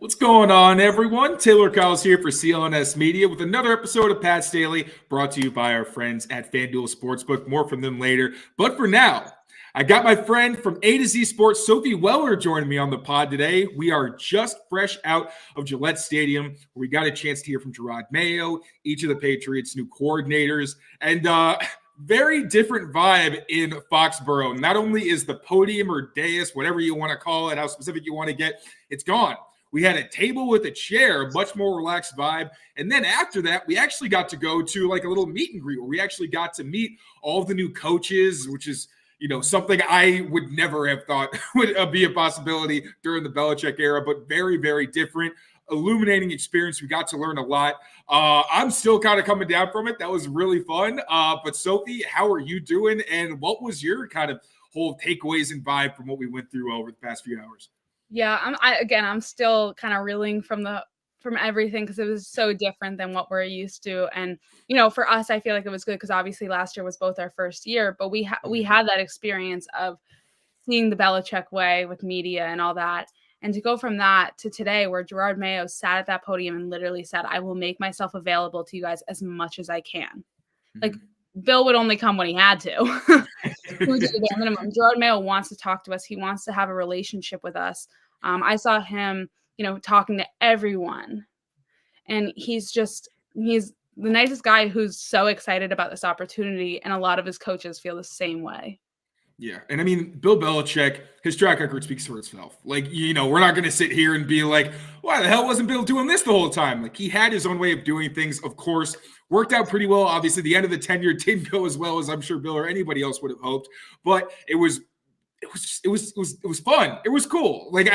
What's going on, everyone? Taylor Kyles here for CLNS Media with another episode of Pat's Daily, brought to you by our friends at FanDuel Sportsbook. More from them later. But for now, I got my friend from A to Z Sports, Sophie Weller, joining me on the pod today. We are just fresh out of Gillette Stadium, where we got a chance to hear from Jerod Mayo, each of the Patriots' new coordinators, and very different vibe in Foxborough. Not only is the podium or dais, whatever you want to call it, how specific you want to get, it's gone. We had a table with a chair, much more relaxed vibe. And then after that, we actually got to go to like a little meet and greet where we actually got to meet all of the new coaches, which is, something I would never have thought would be a possibility during the Belichick era, but very, very different, illuminating experience. We got to learn a lot. I'm still kind of coming down from it. That was really fun. But Sophie, how are you doing? And what was your kind of whole takeaways and vibe from what we went through over the past few hours? Yeah, I'm still kind of reeling from everything because it was so different than what we're used to. And, for us, I feel like it was good because obviously last year was both our first year, but we had that experience of seeing the Belichick way with media and all that. And to go from that to today where Jerod Mayo sat at that podium and literally said, I will make myself available to you guys as much as I can. Mm-hmm. Like, Bill would only come when he had to. Who did the bare minimum. Jerod Mayo wants to talk to us. He wants to have a relationship with us. I saw him, talking to everyone. And he's the nicest guy who's so excited about this opportunity. And a lot of his coaches feel the same way. Yeah. And I mean, Bill Belichick, his track record speaks for itself. Like, we're not going to sit here and be like, why the hell wasn't Bill doing this the whole time? Like, he had his own way of doing things, of course, worked out pretty well. Obviously, the end of the tenure didn't go as well as I'm sure Bill or anybody else would have hoped, but it was fun. It was cool. Like,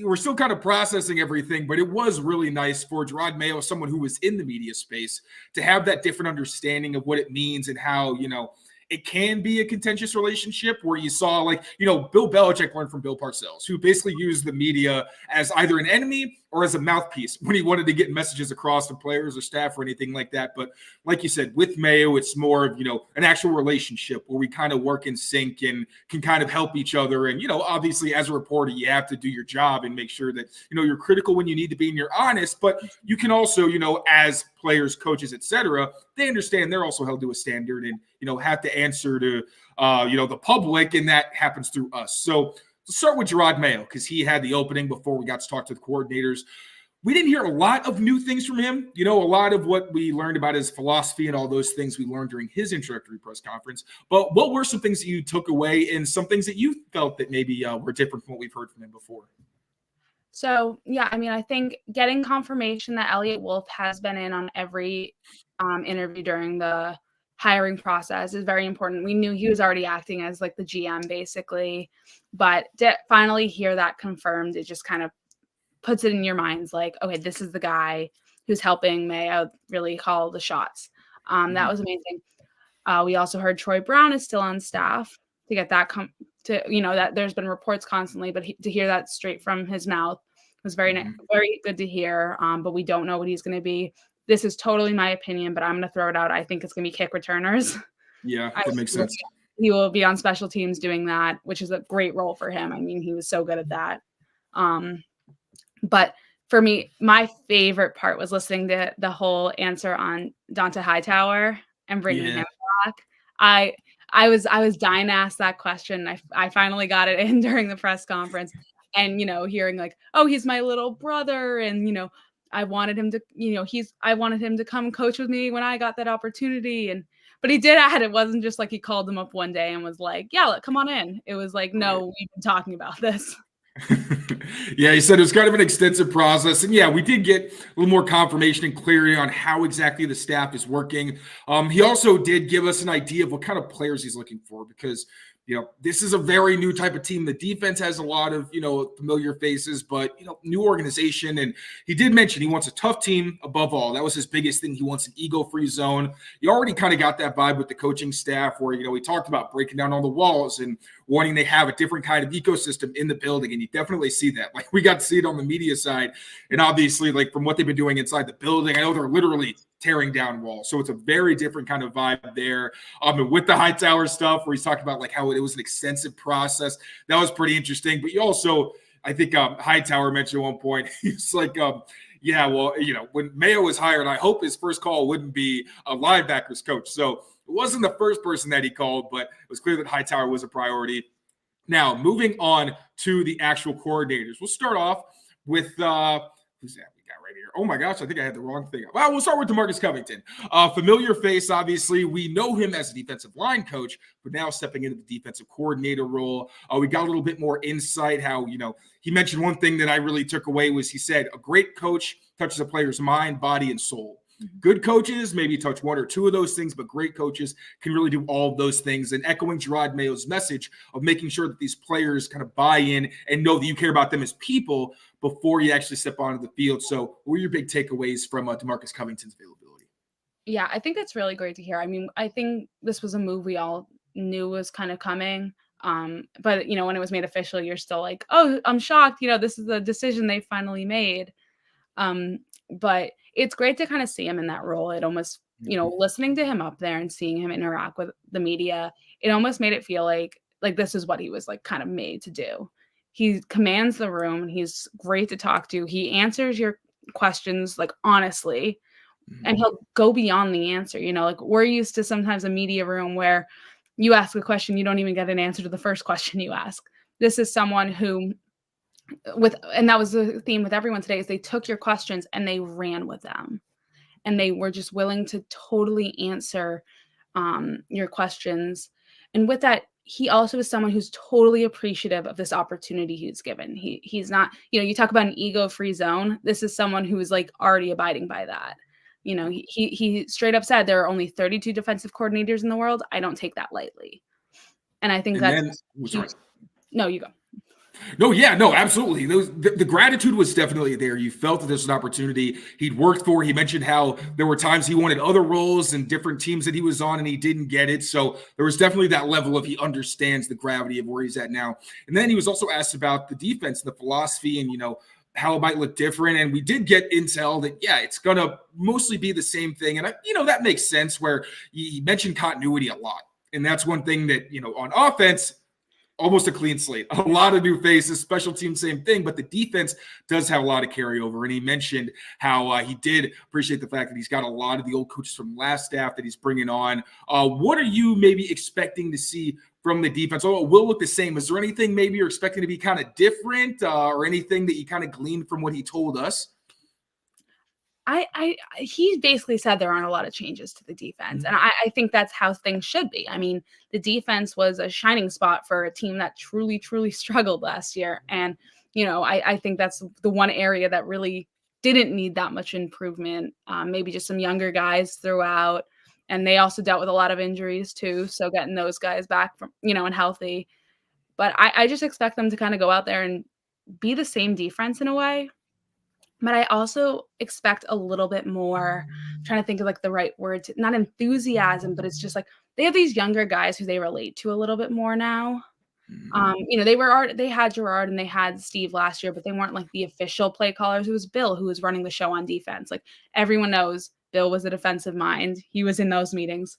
we're still kind of processing everything, but it was really nice for Jerod Mayo, someone who was in the media space, to have that different understanding of what it means and how, it can be a contentious relationship where you saw Bill Belichick learned from Bill Parcells, who basically used the media as either an enemy or as a mouthpiece when he wanted to get messages across to players or staff or anything like that. But like you said, with Mayo, it's more of, an actual relationship where we kind of work in sync and can kind of help each other. And, obviously as a reporter, you have to do your job and make sure that, you're critical when you need to be and you're honest, but you can also, as players, coaches, etc., they understand they're also held to a standard and, have to answer to, the public, and that happens through us. So let's start with Jerod Mayo because he had the opening before we got to talk to the coordinators. We didn't hear a lot of new things from him. A lot of what we learned about his philosophy and all those things we learned during his introductory press conference. But what were some things that you took away and some things that you felt that maybe were different from what we've heard from him before? So, yeah, I think getting confirmation that Elliot Wolf has been in on every interview during the hiring process is very important. We knew he was already acting as like the GM basically, but to finally hear that confirmed, it just kind of puts it in your minds like, okay, this is the guy who's helping Mayo really call the shots. That was amazing. We also heard Troy Brown is still on staff to get that that there's been reports constantly, but to hear that straight from his mouth was very good to hear. But we don't know what he's going to be. This is totally my opinion, but I'm going to throw it out. I think it's going to be kick returners. Yeah, that makes sense. He will be on special teams doing that, which is a great role for him. He was so good at that. But for me, my favorite part was listening to the whole answer on Dante Hightower and bringing him back. I was dying to ask that question. I finally got it in during the press conference, and hearing like, oh, he's my little brother, and I wanted him to come coach with me when I got that opportunity. But he did add, it wasn't just like he called him up one day and was like, yeah, come on in. It was like, no, we've been talking about this. Yeah, he said it was kind of an extensive process. And yeah, we did get a little more confirmation and clarity on how exactly the staff is working. He also did give us an idea of what kind of players he's looking for because this is a very new type of team. The defense has a lot of, familiar faces, but, new organization. And he did mention he wants a tough team above all. That was his biggest thing. He wants an ego-free zone. You already kind of got that vibe with the coaching staff where, we talked about breaking down all the walls and wanting to have a different kind of ecosystem in the building. And you definitely see that. Like, we got to see it on the media side. And obviously, like, from what they've been doing inside the building, I know they're literally tearing down walls. So it's a very different kind of vibe there. And with the Hightower stuff where he's talking about like how it was an extensive process, that was pretty interesting. But you also I think Hightower mentioned at one point, he's like, yeah, well, when Mayo was hired, I hope his first call wouldn't be a linebackers coach. So it wasn't the first person that he called, but it was clear that Hightower was a priority. Now, moving on to the actual coordinators. We'll start off with who's that we got right here? Oh my gosh, I think I had the wrong thing. Well, we'll start with DeMarcus Covington. Familiar face, obviously. We know him as a defensive line coach, but now stepping into the defensive coordinator role. We got a little bit more insight how, he mentioned one thing that I really took away was he said, a great coach touches a player's mind, body, and soul. Good coaches maybe touch one or two of those things, but great coaches can really do all of those things. And echoing Gerard Mayo's message of making sure that these players kind of buy in and know that you care about them as people before you actually step onto the field. So what were your big takeaways from DeMarcus Covington's availability? Yeah, I think that's really great to hear. I mean, I think this was a move we all knew was kind of coming. But, when it was made official, you're still like, oh, I'm shocked. This is the decision they finally made. But it's great to kind of see him in that role. It almost, listening to him up there and seeing him interact with the media, it almost made it feel like this is what he was like kind of made to do. He commands the room. He's great to talk to. He answers your questions like honestly, and he'll go beyond the answer. We're used to sometimes a media room where you ask a question, you don't even get an answer to the first question you ask. This is someone who and that was the theme with everyone today, is they took your questions and they ran with them, and they were just willing to totally answer your questions. And with that, he also is someone who's totally appreciative of this opportunity he's given. He's not, you talk about an ego-free zone. This is someone who is like already abiding by that. He straight up said there are only 32 defensive coordinators in the world. I don't take that lightly. And I think no, you go. No, yeah, no, absolutely. The gratitude was definitely there. You felt that this was an opportunity he'd worked for. He mentioned how there were times he wanted other roles and different teams that he was on and he didn't get it. So there was definitely that level of he understands the gravity of where he's at now. And then he was also asked about the defense, the philosophy, and, how it might look different. And we did get intel that, yeah, it's going to mostly be the same thing. And, that makes sense where he mentioned continuity a lot. And that's one thing that, on offense, almost a clean slate, a lot of new faces, special team, same thing, but the defense does have a lot of carryover. And he mentioned how he did appreciate the fact that he's got a lot of the old coaches from last staff that he's bringing on. What are you maybe expecting to see from the defense? Oh, it will look the same. Is there anything maybe you're expecting to be kind of different or anything that you kind of gleaned from what he told us? He basically said there aren't a lot of changes to the defense. And I think that's how things should be. I mean, the defense was a shining spot for a team that truly, truly struggled last year. And, I think that's the one area that really didn't need that much improvement. Maybe just some younger guys throughout. And they also dealt with a lot of injuries too. So getting those guys back from, and healthy. But I just expect them to kind of go out there and be the same defense in a way. But I also expect a little bit more, I'm trying to think of like the right word, not enthusiasm, but it's just like they have these younger guys who they relate to a little bit more now. They had Gerard and they had Steve last year, but they weren't like the official play callers. It was Bill who was running the show on defense. Like everyone knows Bill was a defensive mind. He was in those meetings.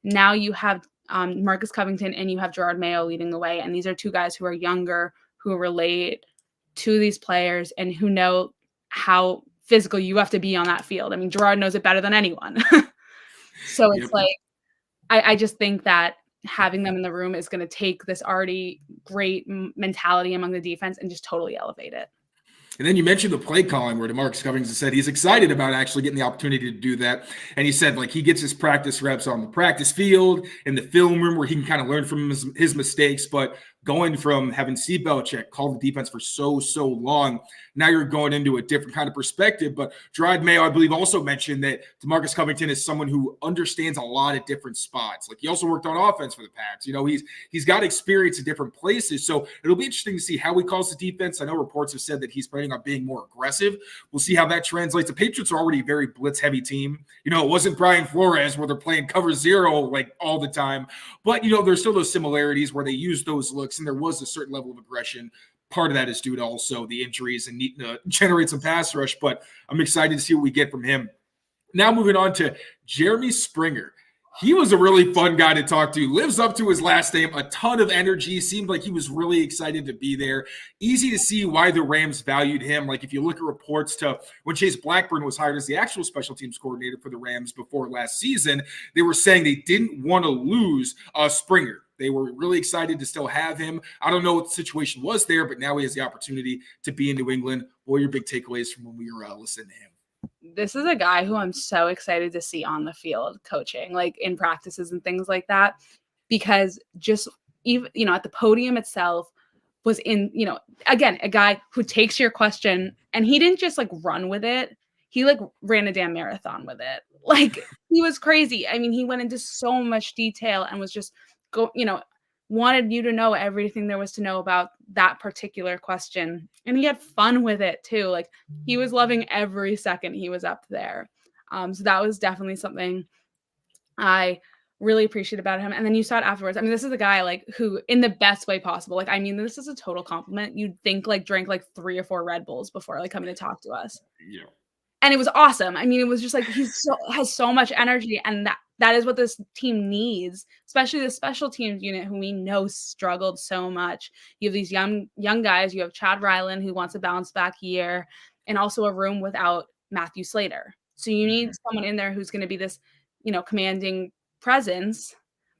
Now you have Marcus Covington and you have Gerard Mayo leading the way. And these are two guys who are younger, who relate to these players and who know how physical you have to be on that field. I mean, Gerard knows it better than anyone. So it's like, I just think that having them in the room is going to take this already great mentality among the defense and just totally elevate it. And then you mentioned the play calling where DeMarcus Covington said he's excited about actually getting the opportunity to do that. And he said like he gets his practice reps on the practice field, in the film room where he can kind of learn from his mistakes. But going from having Steve Belichick call the defense for so long, now you're going into a different kind of perspective. But Gerard Mayo, I believe, also mentioned that DeMarcus Covington is someone who understands a lot of different spots. Like he also worked on offense for the Pats. He's got experience in different places. So it'll be interesting to see how he calls the defense. I know reports have said that he's planning on being more aggressive. We'll see how that translates. The Patriots are already a very blitz-heavy team. It wasn't Brian Flores where they're playing cover zero like all the time. But, there's still those similarities where they use those looks, and there was a certain level of aggression. Part of that is due to also the injuries and needing to generate some pass rush, but I'm excited to see what we get from him. Now moving on to Jeremy Springer. He was a really fun guy to talk to. Lives up to his last name, a ton of energy. Seemed like he was really excited to be there. Easy to see why the Rams valued him. Like if you look at reports to when Chase Blackburn was hired as the actual special teams coordinator for the Rams before last season, they were saying they didn't want to lose Springer. They were really excited to still have him. I don't know what the situation was there, but now he has the opportunity to be in New England. What are your big takeaways from when we were listening to him? This is a guy who I'm so excited to see on the field coaching, like in practices and things like that, because just even, at the podium itself was in, again, a guy who takes your question and he didn't just like run with it. He like ran a damn marathon with it. Like he was crazy. I mean, he went into so much detail and was just wanted you to know everything there was to know about that particular question. And he had fun with it too. Like he was loving every second he was up there. So that was definitely something I really appreciate about him. And then you saw it afterwards. I mean, this is a guy like who in the best way possible, like, I mean, this is a total compliment. You'd think like drank like 3 or 4 Red Bulls before like coming to talk to us. Yeah. And it was awesome. I mean, it was just like has so much energy, and that is what this team needs, especially the special teams unit, who we know struggled so much. You have these young guys. You have Chad Ryland, who wants a bounce back year, and also a room without Matthew Slater. So you need someone in there who's going to be this, commanding presence,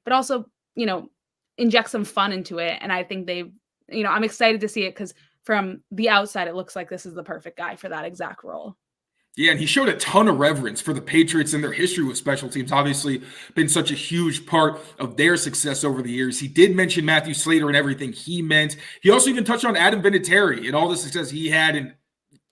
but also, inject some fun into it. And I think I'm excited to see it because from the outside, it looks like this is the perfect guy for that exact role. Yeah, and he showed a ton of reverence for the Patriots and their history with special teams. Obviously, been such a huge part of their success over the years. He did mention Matthew Slater and everything he meant. He also even touched on Adam Vinatieri and all the success he had and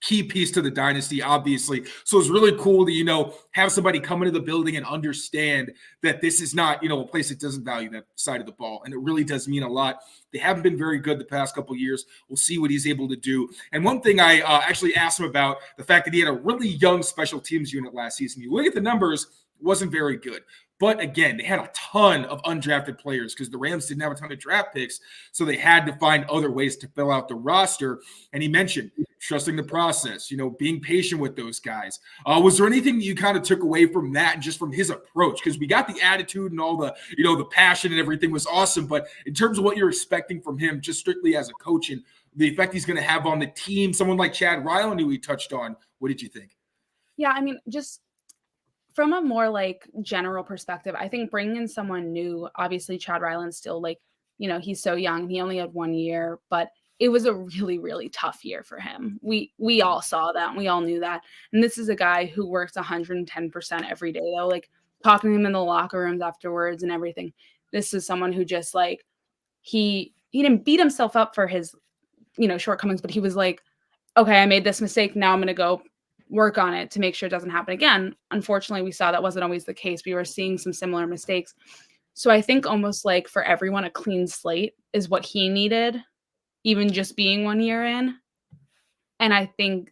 key piece to the dynasty, obviously. So it's really cool to, have somebody come into the building and understand that this is not, a place that doesn't value that side of the ball. And it really does mean a lot. They haven't been very good the past couple of years. We'll see what he's able to do. And one thing I actually asked him about, the fact that he had a really young special teams unit last season. You look at the numbers, wasn't very good. But again, they had a ton of undrafted players because the Rams didn't have a ton of draft picks. So they had to find other ways to fill out the roster. And he mentioned trusting the process, being patient with those guys. Was there anything that you kind of took away from that and just from his approach? Because we got the attitude and all the, the passion and everything was awesome. But in terms of what you're expecting from him, just strictly as a coach and the effect he's going to have on the team, someone like Chad Ryland, who we touched on, what did you think? Yeah, I mean, just from a more like general perspective, I think bringing in someone new, obviously Chad Ryland's still like, he's so young. He only had 1 year, but it was a really, really tough year for him. We all saw that. And we all knew that. And this is a guy who works 110% every day, though, like talking to him in the locker rooms afterwards and everything. This is someone who just like, he didn't beat himself up for his, shortcomings, but he was like, okay, I made this mistake. Now I'm going to go work on it to make sure it doesn't happen again. Unfortunately, we saw that wasn't always the case. We were seeing some similar mistakes. So I think almost like for everyone, a clean slate is what he needed, even just being 1 year in. And I think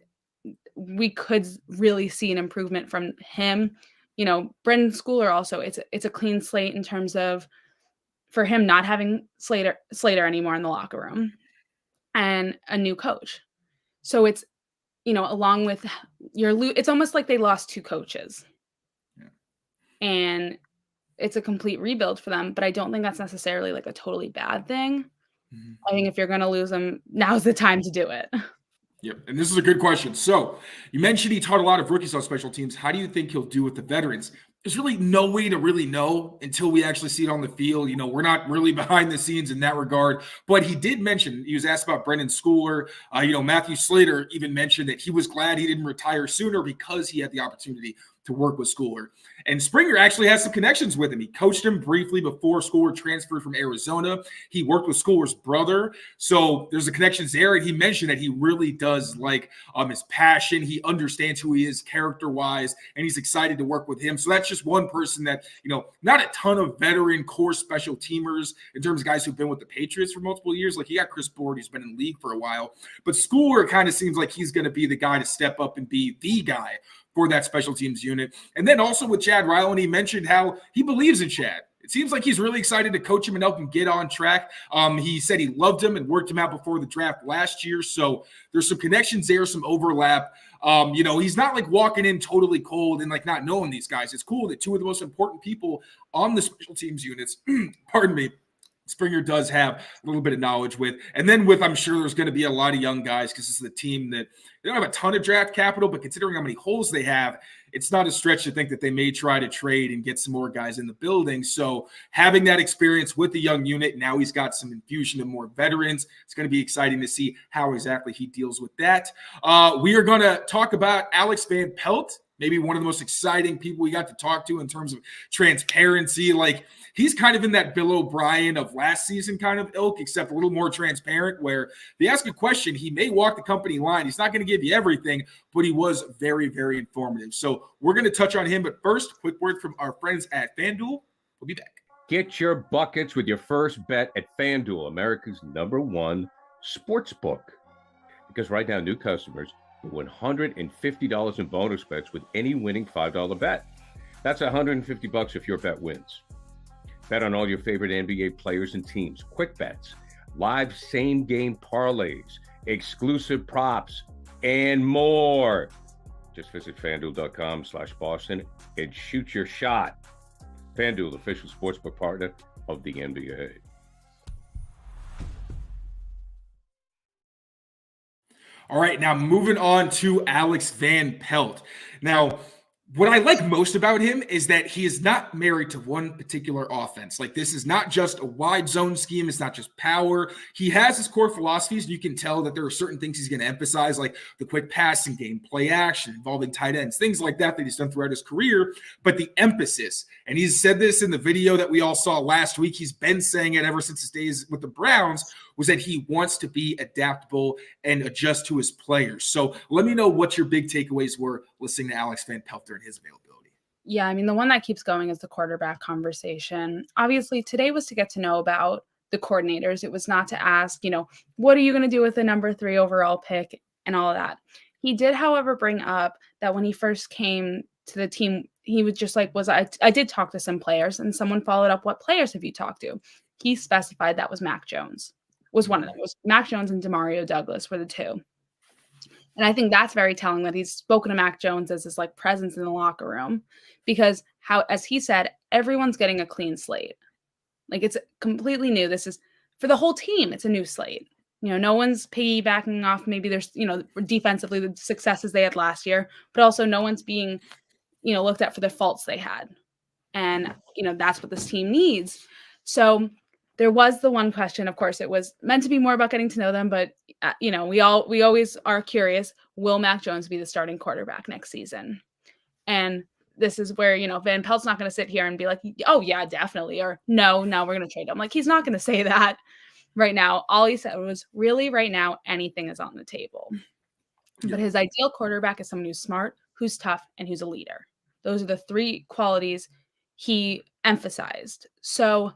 we could really see an improvement from him. Brendan Schooler also, it's a clean slate in terms of for him not having Slater anymore in the locker room and a new coach. So it's, along with it's almost like they lost 2 coaches. Yeah. And it's a complete rebuild for them, but I don't think that's necessarily like a totally bad thing. Mm-hmm. I think if you're going to lose them, now's the time to do it. Yep. And this is a good question. So you mentioned he taught a lot of rookies on special teams. How do you think he'll do with the veterans? There's really no way to really know until we actually see it on the field. We're not really behind the scenes in that regard. But he did mention, he was asked about Brendan Schooler. Matthew Slater even mentioned that he was glad he didn't retire sooner because he had the opportunity to work with Schooler. And Springer actually has some connections with him. He coached him briefly before Schooler transferred from Arizona. He worked with Schooler's brother. So there's a connections there. And he mentioned that he really does like his passion. He understands who he is character-wise, and he's excited to work with him. So that's just one person that, not a ton of veteran core special teamers in terms of guys who've been with the Patriots for multiple years. Like you got Chris Board, who's been in the league for a while. But Schooler kind of seems like he's going to be the guy to step up and be the guy for that special teams unit. And then also with Chad Ryland, he mentioned how he believes in Chad it seems like he's really excited to coach him and help him get on track. He said he loved him and worked him out before the draft last year. So there's some connections there, some overlap. He's not like walking in totally cold and like not knowing these guys. It's cool that two of the most important people on the special teams units, pardon me, Springer does have a little bit of knowledge with. And then I'm sure there's going to be a lot of young guys because this is the team that they don't have a ton of draft capital, but considering how many holes they have, it's not a stretch to think that they may try to trade and get some more guys in the building. So having that experience with the young unit, now he's got some infusion of more veterans. It's going to be exciting to see how exactly he deals with that. We are going to talk about Alex Van Pelt, maybe one of the most exciting people we got to talk to in terms of transparency. Like, he's kind of in that Bill O'Brien of last season kind of ilk, except a little more transparent, where if you ask a question, he may walk the company line. He's not going to give you everything, but he was very, very informative. So we're going to touch on him. But first, quick word from our friends at FanDuel. We'll be back. Get your buckets with your first bet at FanDuel, America's #1 sportsbook. Because right now, new customers get $150 in bonus bets with any winning $5 bet. That's $150 if your bet wins. Bet on all your favorite NBA players and teams, quick bets, live same-game parlays, exclusive props, and more. Just visit FanDuel.com/Boston and shoot your shot. FanDuel, official sportsbook partner of the NBA. All right, now moving on to Alex Van Pelt. Now, what I like most about him is that he is not married to one particular offense. Like, this is not just a wide zone scheme. It's not just power. He has his core philosophies, and you can tell that there are certain things he's going to emphasize, like the quick passing game, play action, involving tight ends, things like that he's done throughout his career. But the emphasis, and he's said this in the video that we all saw last week, he's been saying it ever since his days with the Browns, was that he wants to be adaptable and adjust to his players. So let me know what your big takeaways were listening to Alex Van Pelt and his availability. Yeah, I mean, the one that keeps going is the quarterback conversation. Obviously, today was to get to know about the coordinators. It was not to ask, what are you going to do with the number 3 overall pick and all of that. He did, however, bring up that when he first came to the team, he was just like, I did talk to some players, and someone followed up, what players have you talked to? He specified that was Mac Jones. Was one of them. It was Mac Jones and Demario Douglas were the two. And I think that's very telling that he's spoken to Mac Jones as his like presence in the locker room, because as he said, everyone's getting a clean slate. Like, it's completely new. This is for the whole team. It's a new slate. No one's piggybacking off. Maybe there's, defensively the successes they had last year, but also no one's being, looked at for the faults they had. And, that's what this team needs. So there was the one question, of course, it was meant to be more about getting to know them, but we always are curious, will Mac Jones be the starting quarterback next season? And this is where, Van Pelt's not going to sit here and be like, oh yeah, definitely. Or no, we're going to trade him. Like, he's not going to say that right now. All he said was, really right now, anything is on the table. Yeah. But his ideal quarterback is someone who's smart, who's tough, and who's a leader. Those are the 3 qualities he emphasized. So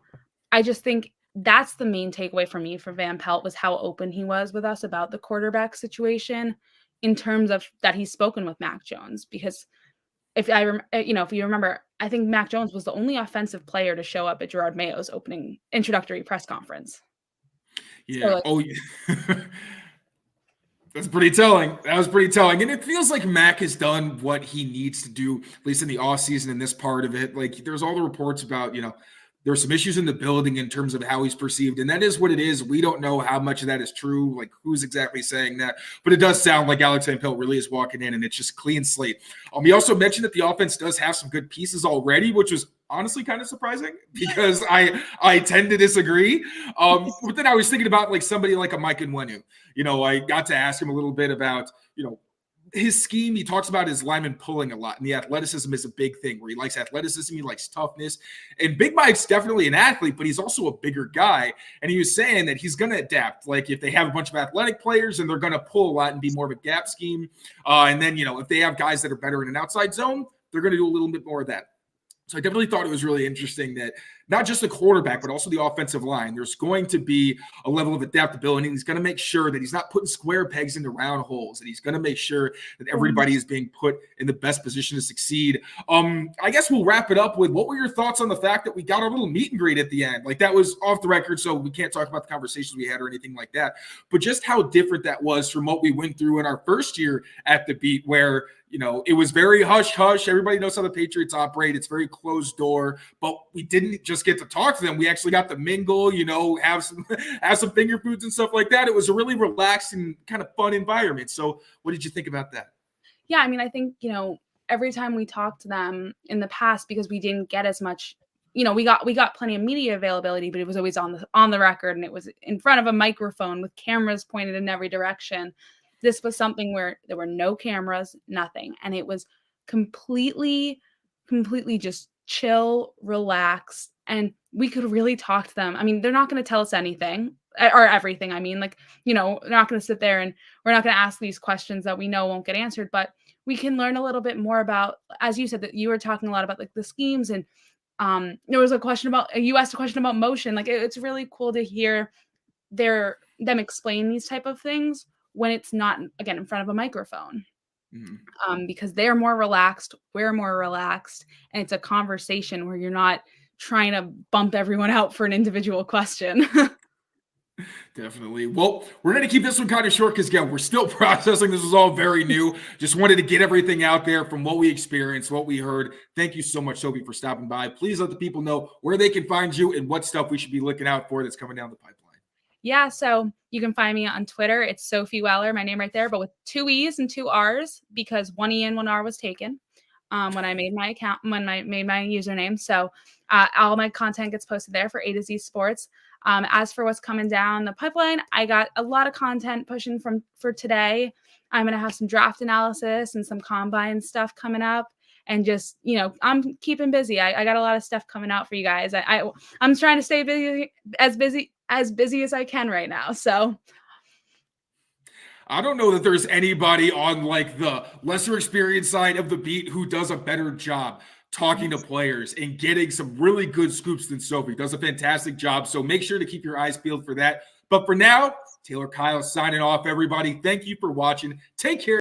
I just think that's the main takeaway for me for Van Pelt, was how open he was with us about the quarterback situation, in terms of that he's spoken with Mac Jones. Because if you remember, I think Mac Jones was the only offensive player to show up at Gerard Mayo's introductory press conference. Yeah. So that's pretty telling. That was pretty telling. And it feels like Mac has done what he needs to do, at least in the offseason in this part of it. Like, there's all the reports about, there's some issues in the building in terms of how he's perceived, and that is what it is. We don't know how much of that is true, like who's exactly saying that, but it does sound like Alex Van Pelt really is walking in, and it's just clean slate. He also mentioned that the offense does have some good pieces already, which was honestly kind of surprising, because I tend to disagree. But then I was thinking about like somebody like a Mike Nwenu. I got to ask him a little bit about, his scheme. He talks about his lineman pulling a lot, and the athleticism is a big thing, where he likes athleticism, he likes toughness. And Big Mike's definitely an athlete, but he's also a bigger guy. And he was saying that he's going to adapt. Like, if they have a bunch of athletic players, and they're going to pull a lot and be more of a gap scheme. And then, if they have guys that are better in an outside zone, they're going to do a little bit more of that. So I definitely thought it was really interesting that not just the quarterback, but also the offensive line. There's going to be a level of adaptability, and he's going to make sure that he's not putting square pegs into round holes, and he's going to make sure that everybody is being put in the best position to succeed. I guess we'll wrap it up with, what were your thoughts on the fact that we got a little meet and greet at the end? Like, that was off the record, so we can't talk about the conversations we had or anything like that, but just how different that was from what we went through in our first year at the beat, where it was very hush-hush. Everybody knows how the Patriots operate. It's very closed door, but we didn't just get to talk to them. We actually got to mingle, have some finger foods and stuff like that. It was a really relaxed and kind of fun environment. So what did you think about that? Yeah, I mean, I think, every time we talked to them in the past, because we didn't get as much, we got plenty of media availability, but it was always on the record, and it was in front of a microphone with cameras pointed in every direction. This was something where there were no cameras, nothing. And it was completely just chill, relaxed. And we could really talk to them. I mean, they're not going to tell us anything or everything. I mean, they're not going to sit there and we're not going to ask these questions that we know won't get answered, but we can learn a little bit more about, as you said, that you were talking a lot about the schemes. And there was you asked a question about motion. It's really cool to hear them explain these type of things when it's not, again, in front of a microphone, because they're more relaxed, we're more relaxed, and it's a conversation where you're not trying to bump everyone out for an individual question. Definitely. Well, we're going to keep this one kind of short because, again, we're still processing. This is all very new. Just wanted to get everything out there from what we experienced, what we heard. Thank you so much, Sophie, for stopping by. Please let the people know where they can find you and what stuff we should be looking out for that's coming down the pipeline. Yeah, so you can find me on Twitter. It's Sophie Weller, my name right there, but with 2 E's and 2 R's, because 1 E and 1 R was taken when I made my account, when I made my username. So all my content gets posted there for A to Z Sports. As for what's coming down the pipeline, I got a lot of content pushing for today. I'm going to have some draft analysis and some combine stuff coming up. And just, I'm keeping busy. I got a lot of stuff coming out for you guys. I'm trying to stay busy as I can right now. So I don't know that there's anybody on the lesser experienced side of the beat who does a better job talking to players and getting some really good scoops than Sophie. Does a fantastic job. So make sure to keep your eyes peeled for that. But for now, Taylor Kyle signing off, everybody. Thank you for watching. Take care.